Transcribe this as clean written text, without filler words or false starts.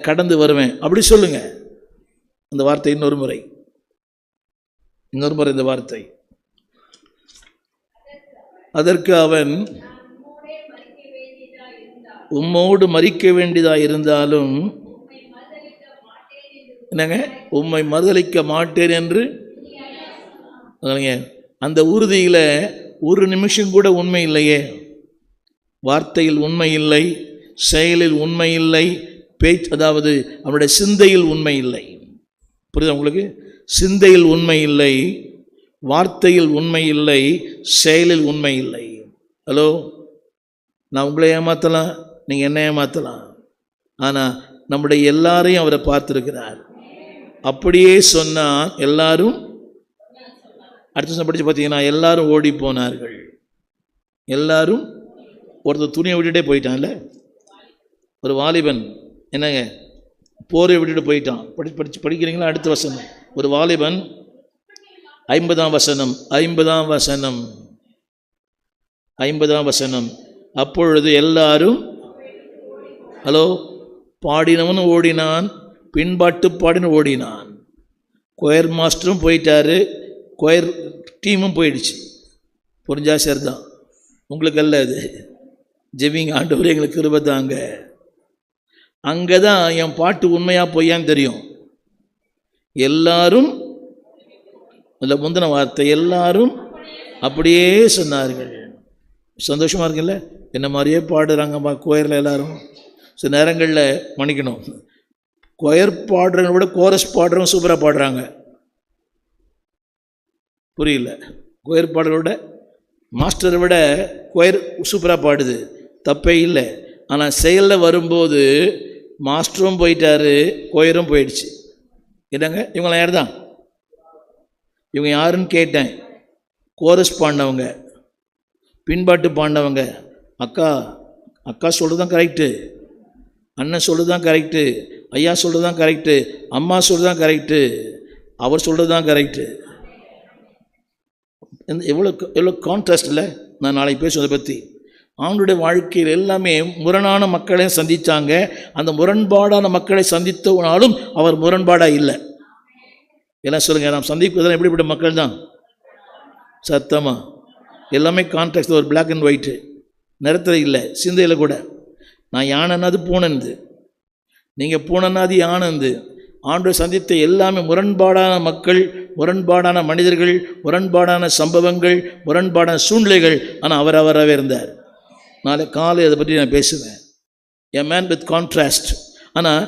கடந்து வருவேன் அப்படி சொல்லுங்க. அந்த வார்த்தை இன்னொரு முறை இந்த வார்த்தை. அதற்கு அவன், உம்மோடு மரிக்க வேண்டியதாக இருந்தாலும் என்னங்க, உம்மை மறுதலிக்க மாட்டேன் என்று. அந்த உறுதியில் ஒரு நிமிஷம் கூட உண்மை இல்லையே. வார்த்தையில் உண்மை இல்லை, செயலில் உண்மை இல்லை, அதாவது அவனுடைய சிந்தையில் உண்மை இல்லை. புரியுதா உங்களுக்கு? சிந்தையில் உண்மை இல்லை, வார்த்தையில் உண்மை இல்லை, செயலில் உண்மை இல்லை. ஹலோ, நான் உங்களை ஏமாற்றலாம், நீங்கள் என்ன ஏமாற்றலாம், ஆனால் நம்முடைய எல்லாரையும் அவரை பார்த்துருக்கிறார். அப்படியே சொன்னால் எல்லாரும், அடுத்த படித்து பார்த்தீங்கன்னா எல்லாரும் ஓடி போனார்கள். எல்லாரும், ஒருத்தர் துணியை விட்டுட்டே போயிட்டான்ல, ஒரு வாலிபன் என்னங்க போரை விட்டுட்டு போயிட்டான். படிக்கிறீங்களா? அடுத்த வசனம், ஒரு வாலிபன் 50ஆம் வசனம். அப்பொழுது எல்லாரும், ஹலோ, பாடினவனும் ஓடினான், பின்பாட்டு பாடின ஓடினான். கொயர் மாஸ்டரும் போயிட்டாரு, கொயர் டீமும் போயிடுச்சு. புரிஞ்சா சரிதான், உங்களுக்கு அல்ல அது. ஜெபிங்க, ஆண்டவரே எங்களுக்கு கிருபை தாங்க. அங்கே தான் என் பாட்டு உண்மையா பொய்யான்னு தெரியும். எல்லாரும், இல்லை முந்தின வார்த்தை, எல்லாரும் அப்படியே சொன்னார்கள். சந்தோஷமாக இருக்குல்ல? என்ன மாதிரியே பாடுறாங்கம்மா கோயரில் எல்லாரும். சில நேரங்களில் மன்னிக்கணும், கொயர் பாடுறவங்க விட கோரஸ் பாடுறவங்க சூப்பராக பாடுறாங்க. புரியல? கொயர் பாடுறத விட, மாஸ்டரை விட கொயர் சூப்பராக பாடுது, தப்பே இல்லை. ஆனால் செயலில் வரும்போது மாஸ்டரும் போயிட்டாரு, கொயரும் போயிடுச்சு. என்னங்க, இவங்களாம் யார் தான்? இவங்க யாருன்னு கேட்டேன். கோரஸ் பாடினவங்க, பின்பாட்டு பாடினவங்க. அக்கா சொல்கிறது தான் கரெக்டு, அண்ணன் சொல்கிறது தான் கரெக்டு, ஐயா சொல்கிறது தான் கரெக்டு, அம்மா சொல்கிறது தான் கரெக்டு, அவர் சொல்கிறது தான் கரெக்டு. எவ்வளோ கான்ட்ராஸ்ட் இல்லை? நான் நாளைக்கு பேசுவதை பற்றி. அவனுடைய வாழ்க்கையில் எல்லாமே முரணான மக்களை சந்தித்தாங்க. அந்த முரண்பாடான மக்களை சந்தித்தவனாலும் அவர் முரண்பாடாக இல்லை. எல்லாம் சொல்லுங்கள், நாம் சந்திப்பதெல்லாம் எப்படிப்பட்ட மக்கள் தான்? சத்தமாக எல்லாமே கான்ட்ராஸ்ட், ஒரு பிளாக் அண்ட் ஒயிட்டு, நிறத்தில் இல்லை, சிந்தையில் கூட. நான் யானைன்னாது பூனந்து, நீங்கள் பூனன்னாது யானந்து. ஆண்டவர் சந்தித்த எல்லாமே முரண்பாடான மக்கள், முரண்பாடான மனிதர்கள், முரண்பாடான சம்பவங்கள், முரண்பாடான சூழ்நிலைகள். ஆனால் அவர் அவராகவே இருந்தார். நாளை காலை அதை பற்றி நான் பேசுவேன். A man with contrast. ஆனால்